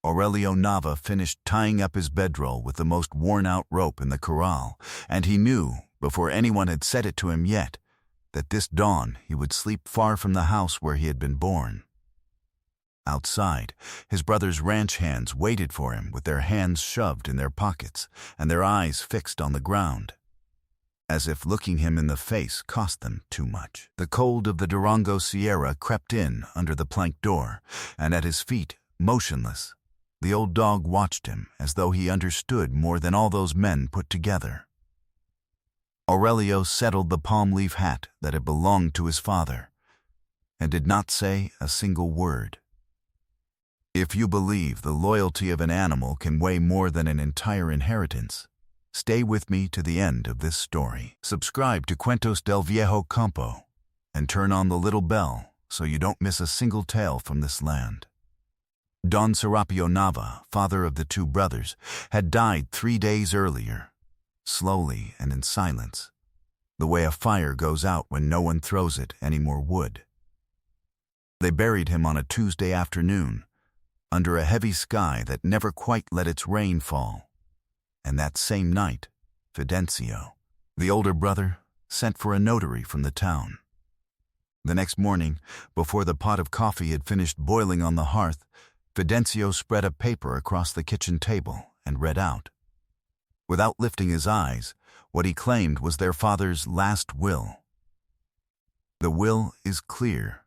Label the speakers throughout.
Speaker 1: Aurelio Nava finished tying up his bedroll with the most worn-out rope in the corral, and he knew, before anyone had said it to him yet, that this dawn he would sleep far from the house where he had been born. Outside, his brother's ranch hands waited for him with their hands shoved in their pockets and their eyes fixed on the ground, as if looking him in the face cost them too much. The cold of the Durango Sierra crept in under the plank door, and at his feet, motionless, the old dog watched him as though he understood more than all those men put together. Aurelio settled the palm leaf hat that had belonged to his father, and did not say a single word. If you believe the loyalty of an animal can weigh more than an entire inheritance, stay with me to the end of this story. Subscribe to Cuentos del Viejo Campo and turn on the little bell so you don't miss a single tale from this land. Don Serapio Nava, father of the two brothers, had died 3 days earlier, slowly and in silence, the way a fire goes out when no one throws it any more wood. They buried him on a Tuesday afternoon, under a heavy sky that never quite let its rain fall, and that same night, Fidencio, the older brother, sent for a notary from the town. The next morning, before the pot of coffee had finished boiling on the hearth, Fidencio spread a paper across the kitchen table and read out, without lifting his eyes, what he claimed was their father's last will. "The will is clear,"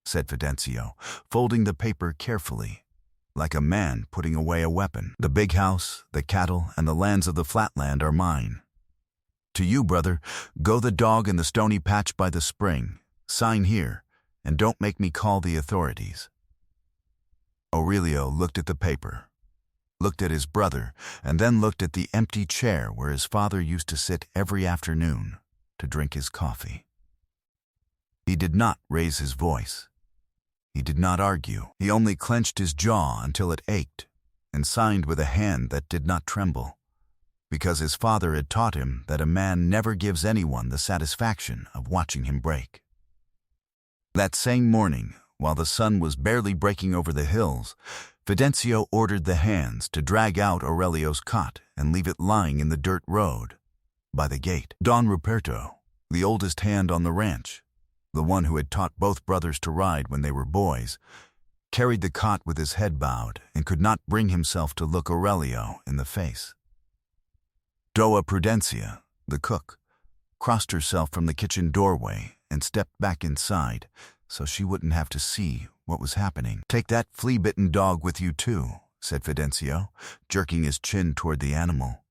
Speaker 1: said Fidencio, folding the paper carefully, like a man putting away a weapon. "The big house, the cattle, and the lands of the flatland are mine. To you, brother, go the dog in the stony patch by the spring, sign here, and don't make me call the authorities." Aurelio looked at the paper, looked at his brother, and then looked at the empty chair where his father used to sit every afternoon to drink his coffee. He did not raise his voice. He did not argue. He only clenched his jaw until it ached and signed with a hand that did not tremble, because his father had taught him that a man never gives anyone the satisfaction of watching him break. That same morning, while the sun was barely breaking over the hills, Fidencio ordered the hands to drag out Aurelio's cot and leave it lying in the dirt road by the gate. Don Ruperto, the oldest hand on the ranch, the one who had taught both brothers to ride when they were boys, carried the cot with his head bowed and could not bring himself to look Aurelio in the face. Doa Prudencia, the cook, crossed herself from the kitchen doorway and stepped back inside so she wouldn't have to see what was happening. "Take that flea-bitten dog with you too," said Fidencio, jerking his chin toward the animal.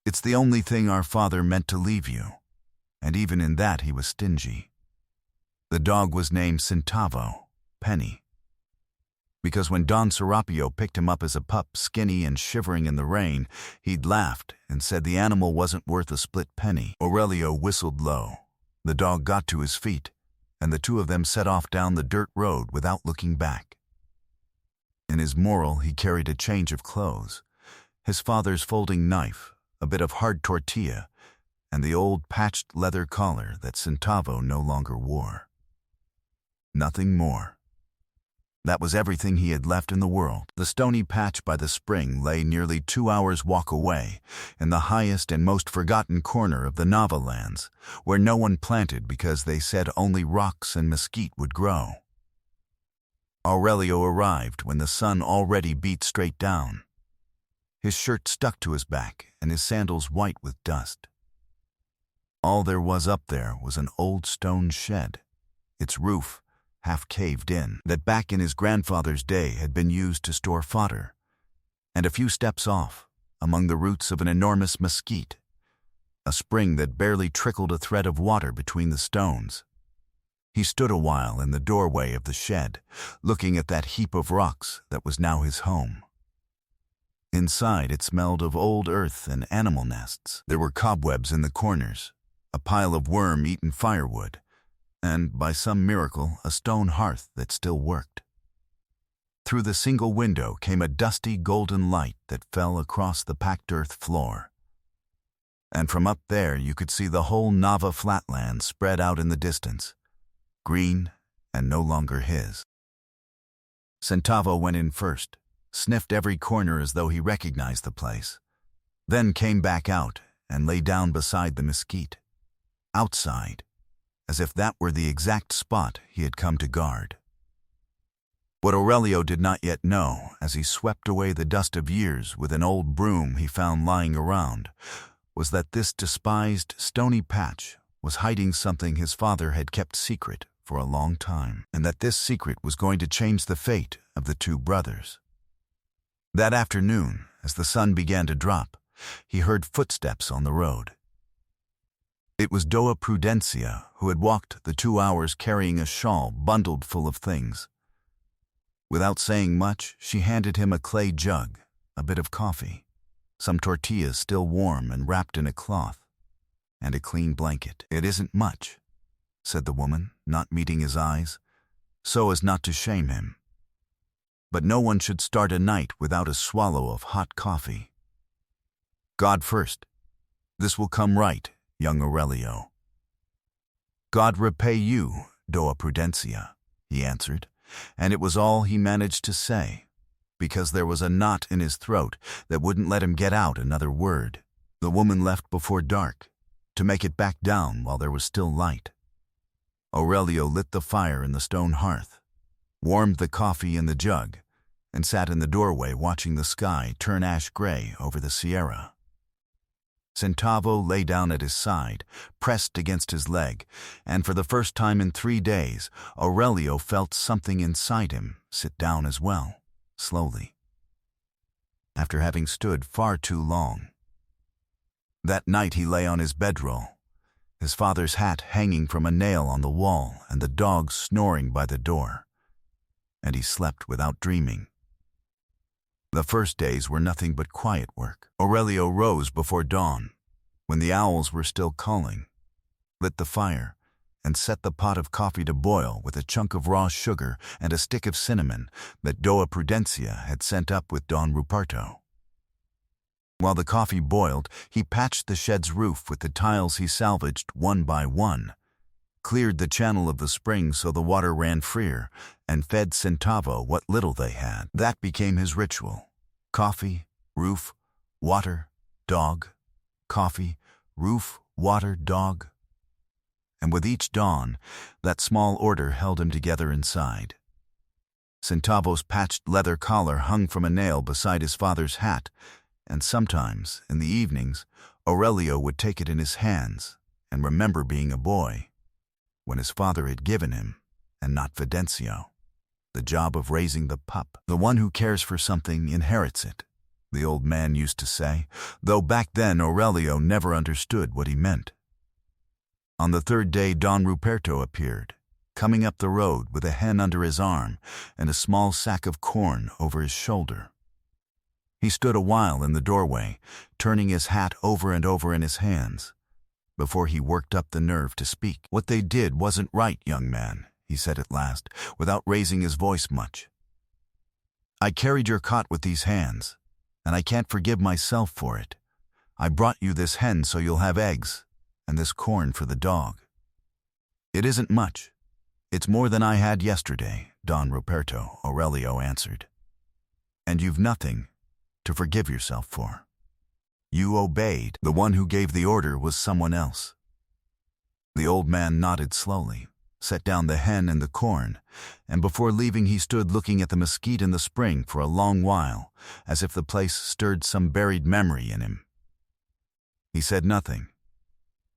Speaker 1: "It's the only thing our father meant to leave you, and even in that he was stingy." The dog was named Centavo, Penny, because when Don Serapio picked him up as a pup, skinny and shivering in the rain, he'd laughed and said the animal wasn't worth a split penny. Aurelio whistled low. The dog got to his feet, and the two of them set off down the dirt road without looking back. In his morral, he carried a change of clothes, his father's folding knife, a bit of hard tortilla, and the old patched leather collar that Centavo no longer wore. Nothing more. That was everything he had left in the world. The stony patch by the spring lay nearly 2 hours' walk away, in the highest and most forgotten corner of the Nava lands, where no one planted because they said only rocks and mesquite would grow. Aurelio arrived when the sun already beat straight down. His shirt stuck to his back and his sandals white with dust. All there was up there was an old stone shed, its roof half caved in, that back in his grandfather's day had been used to store fodder, and a few steps off, among the roots of an enormous mesquite, a spring that barely trickled a thread of water between the stones. He stood a while in the doorway of the shed, looking at that heap of rocks that was now his home. Inside it smelled of old earth and animal nests. There were cobwebs in the corners, a pile of worm-eaten firewood, and, by some miracle, a stone hearth that still worked. Through the single window came a dusty golden light that fell across the packed earth floor. And from up there you could see the whole Nava flatland spread out in the distance, green and no longer his. Centavo went in first, sniffed every corner as though he recognized the place, then came back out and lay down beside the mesquite, outside, as if that were the exact spot he had come to guard. What Aurelio did not yet know, as he swept away the dust of years with an old broom he found lying around, was that this despised stony patch was hiding something his father had kept secret for a long time, and that this secret was going to change the fate of the two brothers. That afternoon, as the sun began to drop, he heard footsteps on the road. It was Doa Prudencia, who had walked the 2 hours carrying a shawl bundled full of things. Without saying much, she handed him a clay jug, a bit of coffee, some tortillas still warm and wrapped in a cloth, and a clean blanket. "It isn't much," said the woman, not meeting his eyes, so as not to shame him. "But no one should start a night without a swallow of hot coffee. God first. This will come right, young Aurelio." "God repay you, Doa Prudencia," he answered, and it was all he managed to say, because there was a knot in his throat that wouldn't let him get out another word. The woman left before dark, to make it back down while there was still light. Aurelio lit the fire in the stone hearth, warmed the coffee in the jug, and sat in the doorway watching the sky turn ash-gray over the Sierra. Centavo lay down at his side, pressed against his leg, and for the first time in 3 days, Aurelio felt something inside him sit down as well, slowly, after having stood far too long. That night he lay on his bedroll, his father's hat hanging from a nail on the wall and the dog snoring by the door, and he slept without dreaming. The first days were nothing but quiet work. Aurelio rose before dawn, when the owls were still calling, lit the fire, and set the pot of coffee to boil with a chunk of raw sugar and a stick of cinnamon that Doa Prudencia had sent up with Don Ruperto. While the coffee boiled, he patched the shed's roof with the tiles he salvaged one by one, cleared the channel of the spring so the water ran freer, and fed Centavo what little they had. That became his ritual. Coffee, roof, water, dog. Coffee, roof, water, dog. And with each dawn, that small order held him together inside. Centavo's patched leather collar hung from a nail beside his father's hat, and sometimes, in the evenings, Aurelio would take it in his hands and remember being a boy, when his father had given him, and not Fidencio, the job of raising the pup. "The one who cares for something inherits it," the old man used to say, though back then Aurelio never understood what he meant. On the 3rd day Don Ruperto appeared, coming up the road with a hen under his arm and a small sack of corn over his shoulder. He stood a while in the doorway, turning his hat over and over in his hands, before he worked up the nerve to speak. "What they did wasn't right, young man," he said at last, without raising his voice much. "I carried your cot with these hands, and I can't forgive myself for it. I brought you this hen so you'll have eggs, and this corn for the dog. It isn't much. It's more than I had yesterday, Don Ruperto," Aurelio answered. "And you've nothing to forgive yourself for. You obeyed. The one who gave the order was someone else." The old man nodded slowly, set down the hen and the corn, and before leaving he stood looking at the mesquite in the spring for a long while, as if the place stirred some buried memory in him. He said nothing,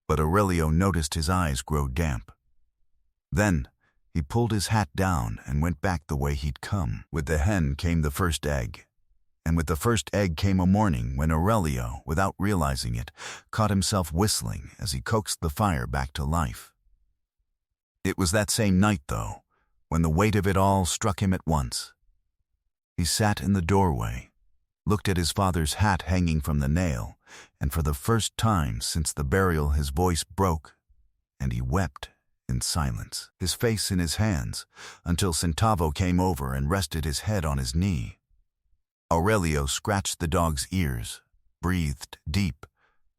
Speaker 1: but Aurelio noticed his eyes grow damp. Then he pulled his hat down and went back the way he'd come. With the hen came the first egg, and with the first egg came a morning when Aurelio, without realizing it, caught himself whistling as he coaxed the fire back to life. It was that same night, though, when the weight of it all struck him at once. He sat in the doorway, looked at his father's hat hanging from the nail, and for the first time since the burial his voice broke, and he wept in silence, his face in his hands, until Centavo came over and rested his head on his knee. Aurelio scratched the dog's ears, breathed deep,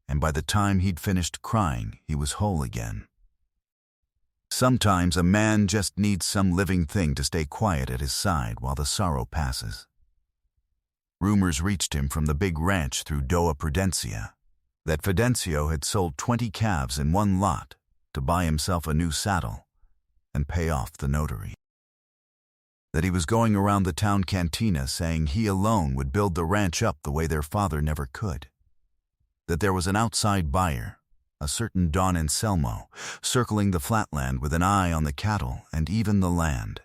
Speaker 1: and by the time he'd finished crying, he was whole again. Sometimes a man just needs some living thing to stay quiet at his side while the sorrow passes. Rumors reached him from the big ranch through Doa Prudencia that Fidencio had sold 20 calves in one lot to buy himself a new saddle and pay off the notary. That he was going around the town cantina saying he alone would build the ranch up the way their father never could. That there was an outside buyer, a certain Don Anselmo, circling the flatland with an eye on the cattle and even the land.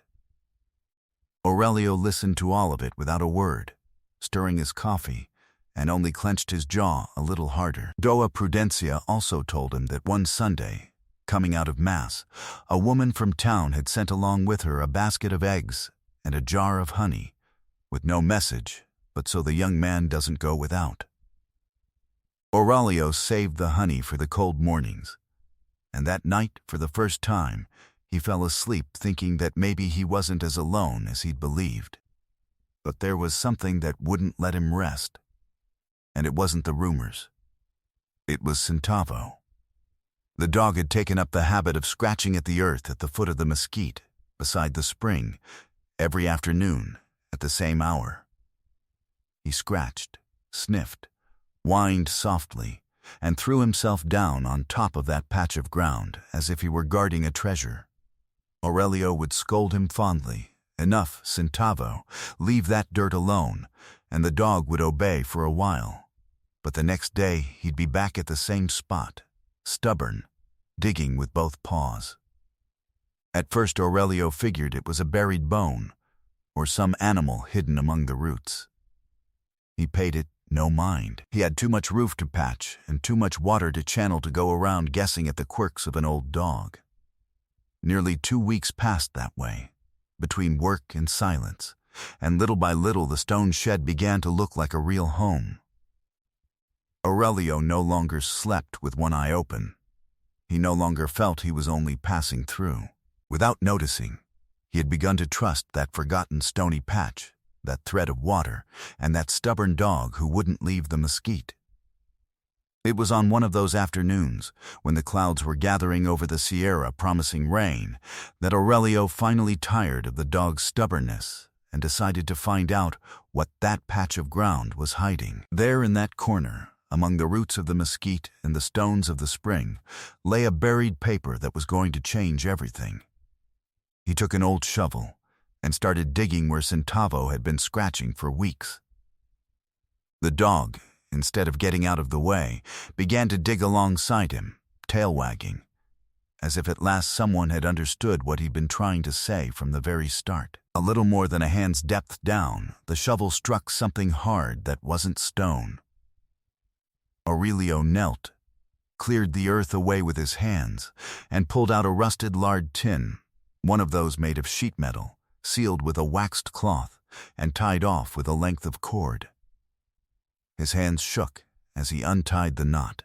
Speaker 1: Aurelio listened to all of it without a word, stirring his coffee, and only clenched his jaw a little harder. Doa Prudencia also told him that one Sunday, coming out of Mass, a woman from town had sent along with her a basket of eggs and a jar of honey, with no message, but so the young man doesn't go without. Aurelio saved the honey for the cold mornings, and that night, for the first time, he fell asleep thinking that maybe he wasn't as alone as he'd believed. But there was something that wouldn't let him rest, and it wasn't the rumors. It was Centavo. The dog had taken up the habit of scratching at the earth at the foot of the mesquite, beside the spring, every afternoon, at the same hour. He scratched, sniffed, whined softly, and threw himself down on top of that patch of ground as if he were guarding a treasure. Aurelio would scold him fondly. Enough, Centavo, leave that dirt alone, and the dog would obey for a while. But the next day he'd be back at the same spot, stubborn, digging with both paws. At first Aurelio figured it was a buried bone, or some animal hidden among the roots. He paid it no mind. He had too much roof to patch and too much water to channel to go around guessing at the quirks of an old dog. Nearly 2 weeks passed that way, between work and silence, and little by little the stone shed began to look like a real home. Aurelio no longer slept with one eye open. He no longer felt he was only passing through. Without noticing, he had begun to trust that forgotten stony patch, that thread of water, and that stubborn dog who wouldn't leave the mesquite. It was on one of those afternoons, when the clouds were gathering over the Sierra promising rain, that Aurelio finally tired of the dog's stubbornness and decided to find out what that patch of ground was hiding. There in that corner, among the roots of the mesquite and the stones of the spring, lay a buried paper that was going to change everything. He took an old shovel and started digging where Centavo had been scratching for weeks. The dog, instead of getting out of the way, began to dig alongside him, tail wagging, as if at last someone had understood what he'd been trying to say from the very start. A little more than a hand's depth down, the shovel struck something hard that wasn't stone. Aurelio knelt, cleared the earth away with his hands, and pulled out a rusted lard tin, one of those made of sheet metal, sealed with a waxed cloth and tied off with a length of cord. His hands shook as he untied the knot.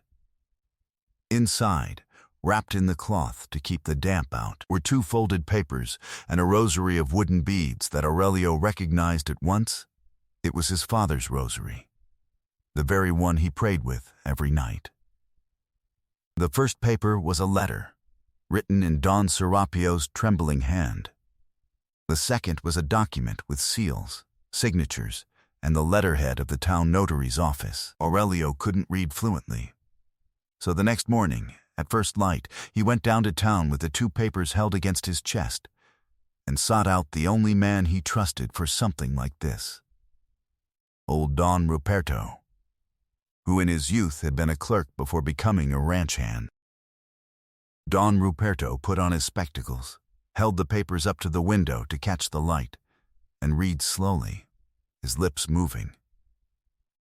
Speaker 1: Inside, wrapped in the cloth to keep the damp out, were 2 folded papers and a rosary of wooden beads that Aurelio recognized at once. It was his father's rosary, the very one he prayed with every night. The first paper was a letter, written in Don Serapio's trembling hand. The second was a document with seals, signatures, and the letterhead of the town notary's office. Aurelio couldn't read fluently. So the next morning, at first light, he went down to town with the 2 papers held against his chest and sought out the only man he trusted for something like this. Old Don Ruperto, who in his youth had been a clerk before becoming a ranch hand. Don Ruperto put on his spectacles, held the papers up to the window to catch the light, and read slowly, his lips moving.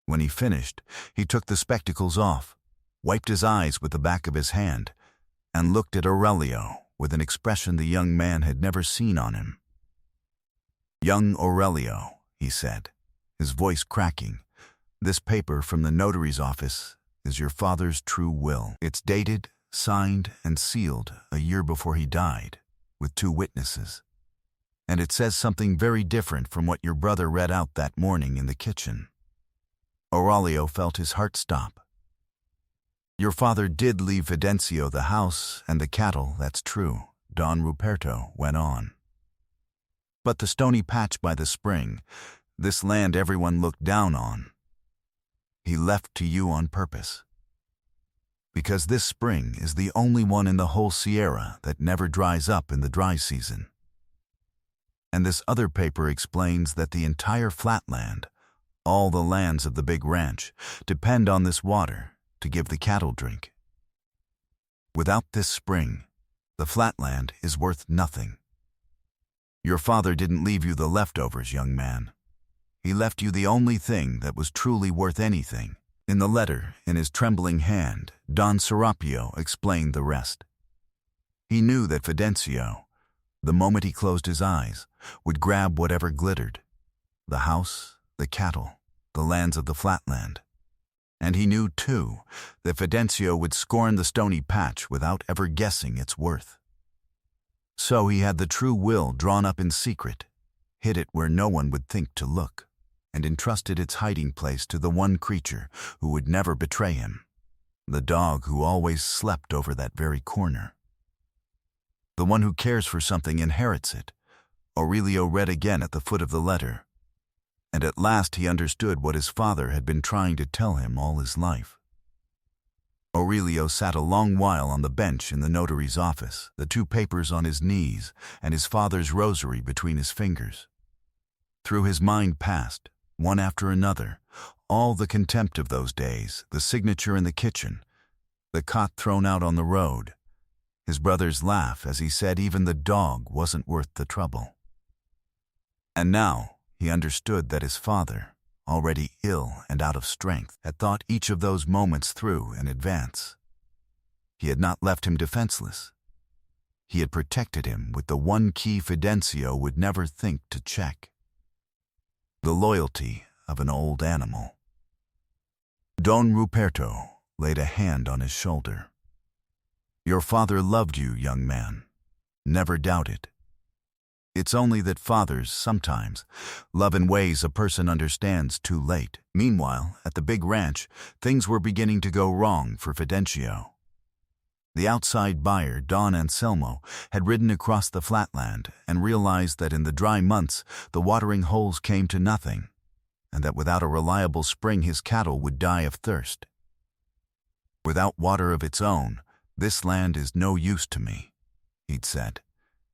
Speaker 1: When he finished, he took the spectacles off, wiped his eyes with the back of his hand, and looked at Aurelio with an expression the young man had never seen on him. "Young Aurelio," he said, his voice cracking, "this paper from the notary's office is your father's true will. It's dated, signed, and sealed a year before he died, with 2 witnesses. And it says something very different from what your brother read out that morning in the kitchen." Aurelio felt his heart stop. "Your father did leave Fidencio the house and the cattle, that's true," Don Ruperto went on. "But the stony patch by the spring, this land everyone looked down on, he left to you on purpose. Because this spring is the only one in the whole Sierra that never dries up in the dry season. And this other paper explains that the entire flatland, all the lands of the big ranch, depend on this water to give the cattle drink. Without this spring, the flatland is worth nothing. Your father didn't leave you the leftovers, young man. He left you the only thing that was truly worth anything. In the letter, in his trembling hand, Don Serapio explained the rest. He knew that Fidencio, the moment he closed his eyes, would grab whatever glittered: the house, the cattle, the lands of the flatland. And he knew, too, that Fidencio would scorn the stony patch without ever guessing its worth. So he had the true will drawn up in secret, hid it where no one would think to look, and entrusted its hiding place to the one creature who would never betray him, the dog who always slept over that very corner. The one who cares for something inherits it, Aurelio read again at the foot of the letter, and at last he understood what his father had been trying to tell him all his life. Aurelio sat a long while on the bench in the notary's office, the two papers on his knees and his father's rosary between his fingers. Through his mind passed, one after another, all the contempt of those days, the signature in the kitchen, the cot thrown out on the road, his brother's laugh as he said even the dog wasn't worth the trouble. And now he understood that his father, already ill and out of strength, had thought each of those moments through in advance. He had not left him defenseless. He had protected him with the one key Fidencio would never think to check: the loyalty of an old animal. Don Ruperto laid a hand on his shoulder. Your father loved you, young man. Never doubt it. It's only that fathers, sometimes, love in ways a person understands too late. Meanwhile, at the big ranch, things were beginning to go wrong for Fidencio. The outside buyer, Don Anselmo, had ridden across the flatland and realized that in the dry months the watering holes came to nothing, and that without a reliable spring his cattle would die of thirst. Without water of its own, this land is no use to me, he'd said,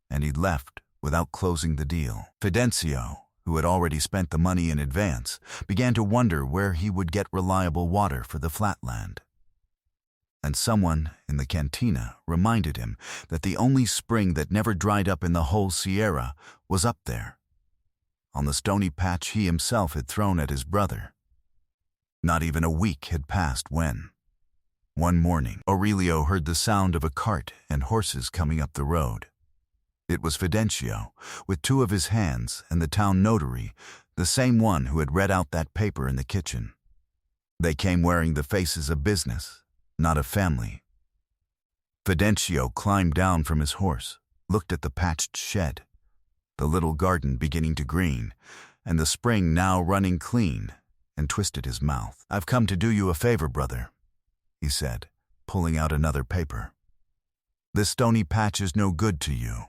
Speaker 1: and he'd left without closing the deal. Fidencio, who had already spent the money in advance, began to wonder where he would get reliable water for the flatland. And someone in the cantina reminded him that the only spring that never dried up in the whole Sierra was up there, on the stony patch he himself had thrown at his brother. Not even a week had passed when, one morning, Aurelio heard the sound of a cart and horses coming up the road. It was Fidencio, with two of his hands, and the town notary, the same one who had read out that paper in the kitchen. They came wearing the faces of business, not of family. Fidencio climbed down from his horse, looked at the patched shed, the little garden beginning to green, and the spring now running clean, and twisted his mouth. I've come to do you a favor, brother, he said, pulling out another paper. This stony patch is no good to you.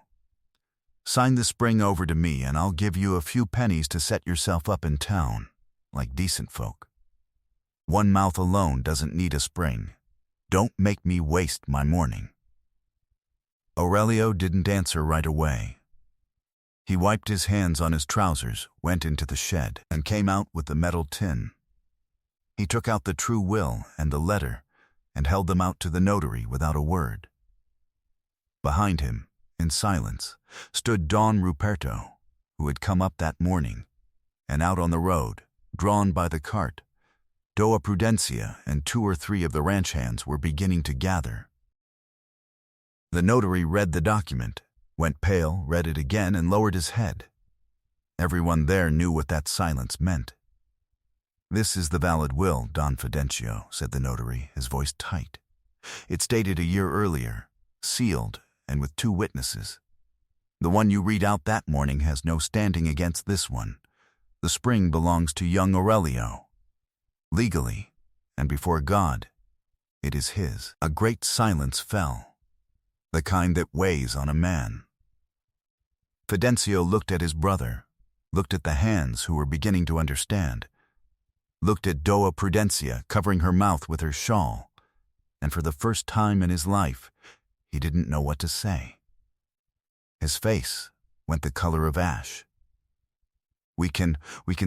Speaker 1: Sign the spring over to me and I'll give you a few pennies to set yourself up in town, like decent folk. One mouth alone doesn't need a spring. Don't make me waste my morning. Aurelio didn't answer right away. He wiped his hands on his trousers, went into the shed, and came out with the metal tin. He took out the true will and the letter, and held them out to the notary without a word. Behind him, in silence, stood Don Ruperto, who had come up that morning, and out on the road, drawn by the cart, Doa Prudencia and 2 or 3 of the ranch hands were beginning to gather. The notary read the document, went pale, read it again, and lowered his head. Everyone there knew what that silence meant. This is the valid will, Don Fidencio, said the notary, his voice tight. It's dated a year earlier, sealed, and with 2 witnesses. The one you read out that morning has no standing against this one. The spring belongs to young Aurelio. Legally, and before God, it is his. A great silence fell, the kind that weighs on a man. Fidencio looked at his brother, looked at the hands who were beginning to understand, looked at Doa Prudencia covering her mouth with her shawl, and for the first time in his life, he didn't know what to say. His face went the color of ash. We can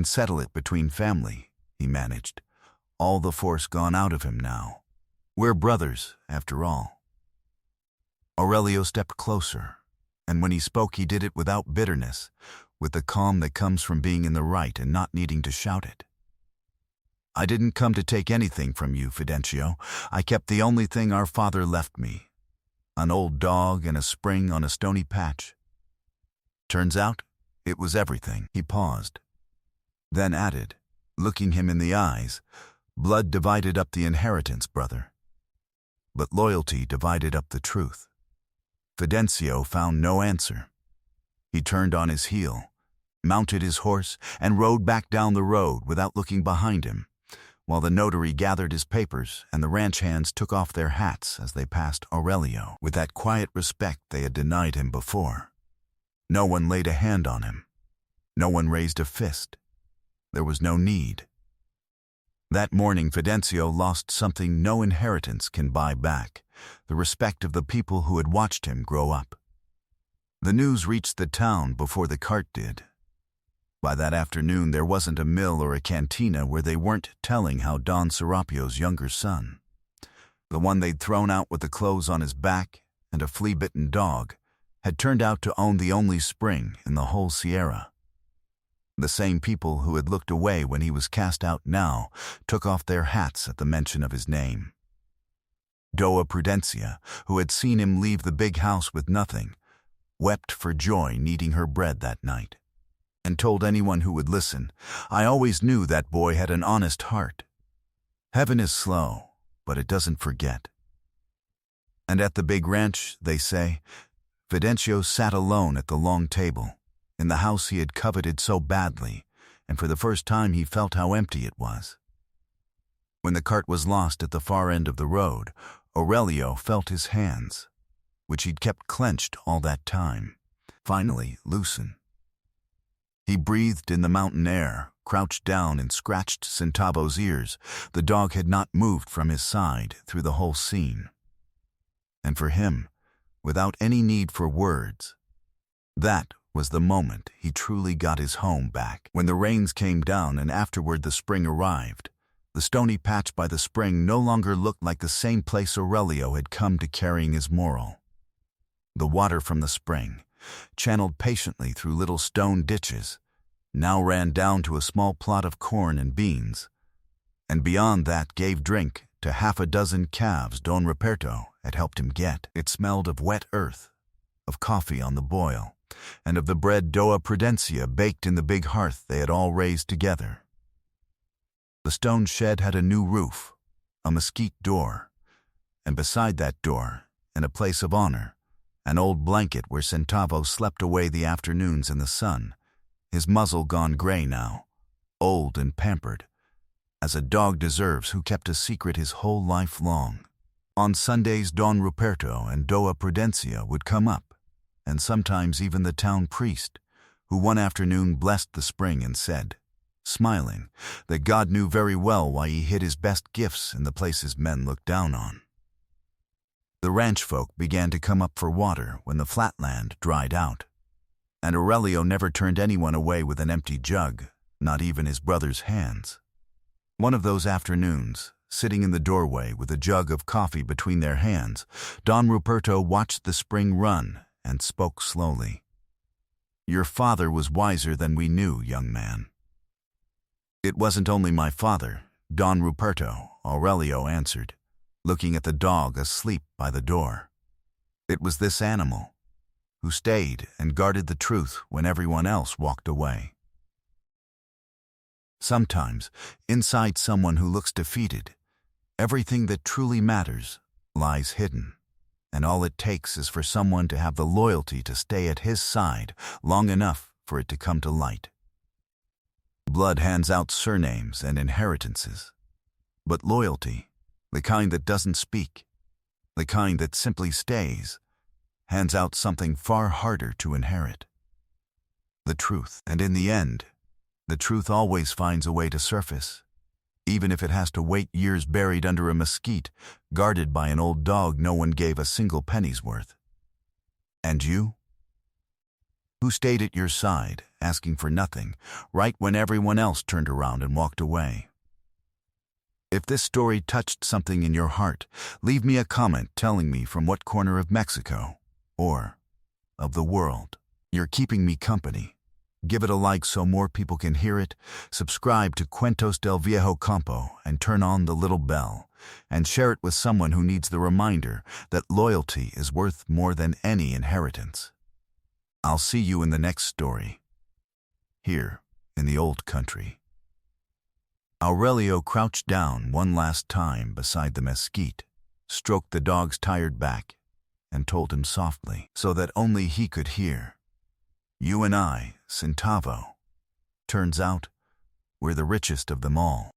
Speaker 1: settle it between family," he managed, all the force gone out of him now. "We're brothers, after all." Aurelio stepped closer, and when he spoke he did it without bitterness, with the calm that comes from being in the right and not needing to shout it. "I didn't come to take anything from you, Fidencio. I kept the only thing our father left me, an old dog and a spring on a stony patch. Turns out, it was everything." He paused, then added, looking him in the eyes, "Blood divided up the inheritance, brother. But loyalty divided up the truth." Fidencio found no answer. He turned on his heel, mounted his horse, and rode back down the road without looking behind him, while the notary gathered his papers and the ranch hands took off their hats as they passed Aurelio with that quiet respect they had denied him before. No one laid a hand on him. No one raised a fist. There was no need. That morning Fidencio lost something no inheritance can buy back, the respect of the people who had watched him grow up. The news reached the town before the cart did. By that afternoon there wasn't a mill or a cantina where they weren't telling how Don Serapio's younger son, the one they'd thrown out with the clothes on his back and a flea-bitten dog, had turned out to own the only spring in the whole Sierra. The same people who had looked away when he was cast out now took off their hats at the mention of his name. Doa Prudencia, who had seen him leave the big house with nothing, wept for joy kneading her bread that night, and told anyone who would listen, "I always knew that boy had an honest heart. Heaven is slow, but it doesn't forget." And at the big ranch, they say, Fidencio sat alone at the long table, in the house he had coveted so badly, and for the first time he felt how empty it was. When the cart was lost at the far end of the road, Aurelio felt his hands, which he'd kept clenched all that time, finally loosen. He breathed in the mountain air, crouched down and scratched Centavo's ears. The dog had not moved from his side through the whole scene. And for him, without any need for words, that was the moment he truly got his home back. When the rains came down and afterward the spring arrived, the stony patch by the spring no longer looked like the same place Aurelio had come to carrying his moral. The water from the spring, channeled patiently through little stone ditches, now ran down to a small plot of corn and beans, and beyond that gave drink to half a dozen calves Don Ruperto had helped him get. It smelled of wet earth, of coffee on the boil, and of the bread Doa Prudencia baked in the big hearth they had all raised together. The stone shed had a new roof, a mesquite door, and beside that door, in a place of honor, an old blanket where Centavo slept away the afternoons in the sun, his muzzle gone gray now, old and pampered, as a dog deserves who kept a secret his whole life long. On Sundays Don Ruperto and Doa Prudencia would come up, and sometimes even the town priest, who one afternoon blessed the spring and said, smiling, that God knew very well why he hid his best gifts in the places men looked down on. The ranch folk began to come up for water when the flatland dried out, and Aurelio never turned anyone away with an empty jug, not even his brother's hands. One of those afternoons, sitting in the doorway with a jug of coffee between their hands, Don Ruperto watched the spring run and spoke slowly. "Your father was wiser than we knew, young man." "It wasn't only my father, Don Ruperto," Aurelio answered, looking at the dog asleep by the door. "It was this animal, who stayed and guarded the truth when everyone else walked away." Sometimes, inside someone who looks defeated, everything that truly matters lies hidden, and all it takes is for someone to have the loyalty to stay at his side long enough for it to come to light. Blood hands out surnames and inheritances, but loyalty, the kind that doesn't speak, the kind that simply stays, hands out something far harder to inherit. the truth. And in the end, the truth always finds a way to surface, even if it has to wait years buried under a mesquite, guarded by an old dog no one gave a single penny's worth. And you? Who stayed at your side, asking for nothing, right when everyone else turned around and walked away? If this story touched something in your heart, leave me a comment telling me from what corner of Mexico, or of the world, you're keeping me company. Give it a like so more people can hear it, subscribe to Cuentos del Viejo Campo and turn on the little bell, and share it with someone who needs the reminder that loyalty is worth more than any inheritance. I'll see you in the next story, here in the old country. Aurelio crouched down one last time beside the mesquite, stroked the dog's tired back, and told him softly, so that only he could hear, "You and I, Centavo. Turns out, we're the richest of them all."